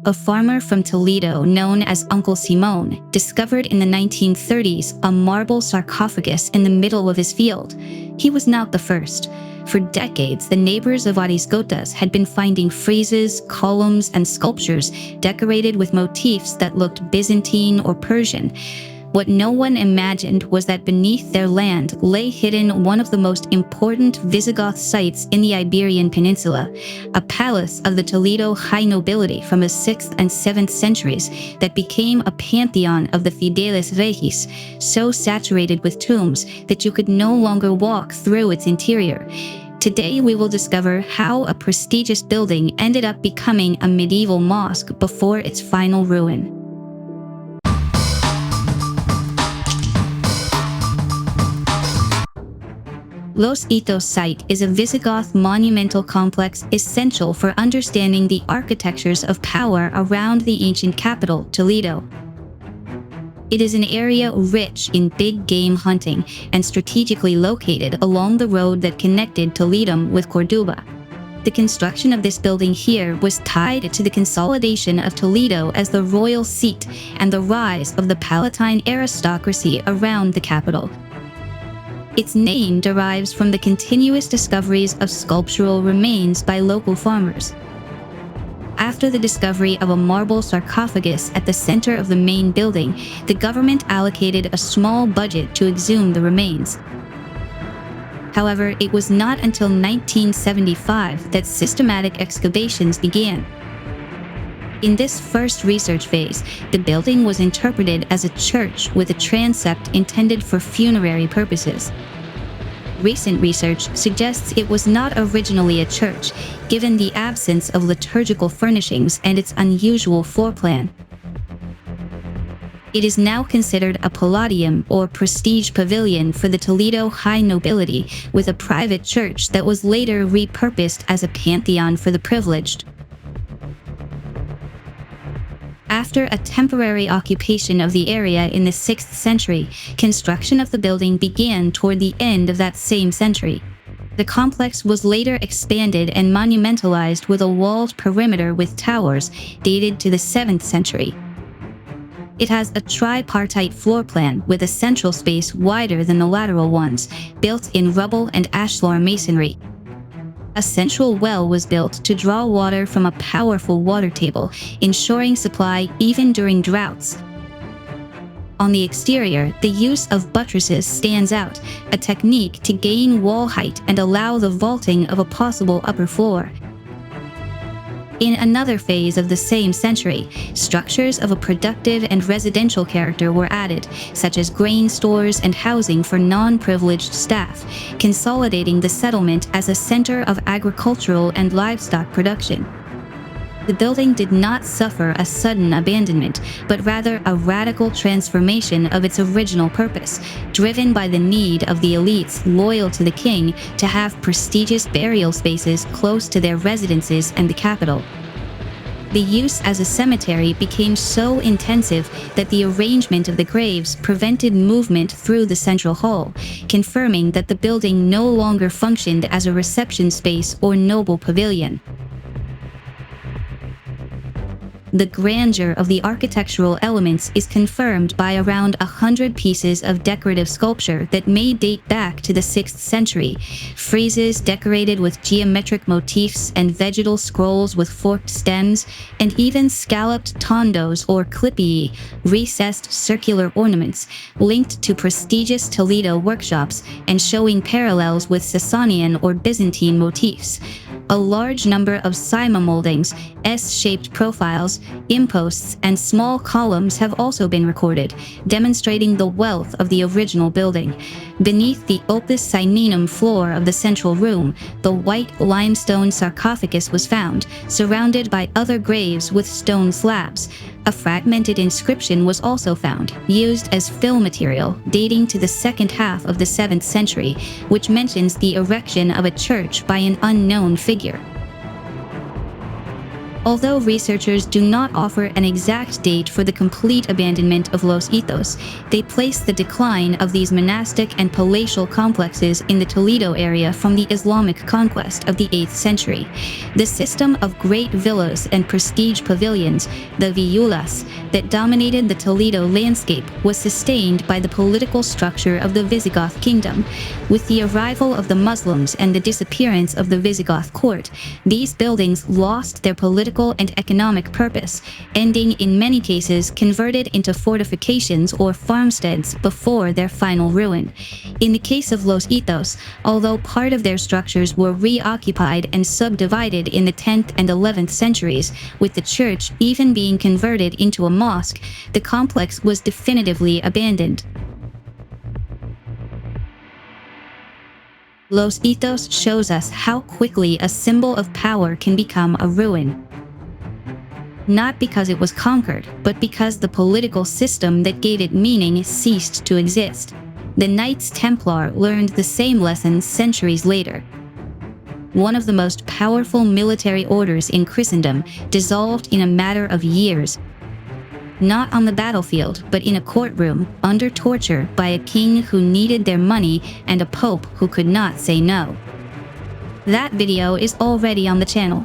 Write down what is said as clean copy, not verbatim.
a farmer from Toledo known as Uncle Simón, discovered in the 1930s a marble sarcophagus in the middle of his field. He was not the first. For decades, the neighbors of Arisgotas had been finding friezes, columns, and sculptures decorated with motifs that looked Byzantine or Persian. What no one imagined was that beneath their land lay hidden one of the most important Visigoth sites in the Iberian Peninsula, a palace of the Toledo high nobility from the 6th and 7th centuries that became a pantheon of the fideles regis, so saturated with tombs that you could no longer walk through its interior. Today we will discover how a prestigious building ended up becoming a medieval mosque before its final ruin. Los Hitos site is a Visigoth monumental complex essential for understanding the architectures of power around the ancient capital, Toledo. It is an area rich in big game hunting and strategically located along the road that connected Toledo with Cordoba. The construction of this building here was tied to the consolidation of Toledo as the royal seat and the rise of the Palatine aristocracy around the capital. Its name derives from the continuous discoveries of sculptural remains by local farmers. After the discovery of a marble sarcophagus at the center of the main building, the government allocated a small budget to exhume the remains. However, it was not until 1975 that systematic excavations began. In this first research phase, the building was interpreted as a church with a transept intended for funerary purposes. Recent research suggests it was not originally a church, given the absence of liturgical furnishings and its unusual floor plan. It is now considered a palladium or prestige pavilion for the Toledo high nobility, with a private church that was later repurposed as a pantheon for the privileged. After a temporary occupation of the area in the 6th century, construction of the building began toward the end of that same century. The complex was later expanded and monumentalized with a walled perimeter with towers dated to the 7th century. It has a tripartite floor plan with a central space wider than the lateral ones, built in rubble and ashlar masonry. A central well was built to draw water from a powerful water table, ensuring supply even during droughts. On the exterior, the use of buttresses stands out, a technique to gain wall height and allow the vaulting of a possible upper floor. In another phase of the same century, structures of a productive and residential character were added, such as grain stores and housing for non-privileged staff, consolidating the settlement as a center of agricultural and livestock production. The building did not suffer a sudden abandonment, but rather a radical transformation of its original purpose, driven by the need of the elites loyal to the king to have prestigious burial spaces close to their residences and the capital. The use as a cemetery became so intensive that the arrangement of the graves prevented movement through the central hall, confirming that the building no longer functioned as a reception space or noble pavilion. The grandeur of the architectural elements is confirmed by around 100 pieces of decorative sculpture that may date back to the 6th century, friezes decorated with geometric motifs and vegetal scrolls with forked stems, and even scalloped tondos or clippii, recessed circular ornaments, linked to prestigious Toledo workshops and showing parallels with Sasanian or Byzantine motifs. A large number of cyma moldings, S-shaped profiles, imposts, and small columns have also been recorded, demonstrating the wealth of the original building. Beneath the opus signinum floor of the central room, the white limestone sarcophagus was found, surrounded by other graves with stone slabs. A fragmented inscription was also found, used as fill material, dating to the second half of the 7th century, which mentions the erection of a church by an unknown figure. Although researchers do not offer an exact date for the complete abandonment of Los Hitos, they place the decline of these monastic and palatial complexes in the Toledo area from the Islamic conquest of the 8th century. The system of great villas and prestige pavilions, the villas, that dominated the Toledo landscape was sustained by the political structure of the Visigoth kingdom. With the arrival of the Muslims and the disappearance of the Visigoth court, these buildings lost their political and economic purpose, ending in many cases converted into fortifications or farmsteads before their final ruin. In the case of Los Hitos, although part of their structures were reoccupied and subdivided in the 10th and 11th centuries, with the church even being converted into a mosque, the complex was definitively abandoned. Los Hitos shows us how quickly a symbol of power can become a ruin. Not because it was conquered, but because the political system that gave it meaning ceased to exist. The Knights Templar learned the same lesson centuries later. One of the most powerful military orders in Christendom dissolved in a matter of years. Not on the battlefield, but in a courtroom, under torture by a king who needed their money and a pope who could not say no. That video is already on the channel.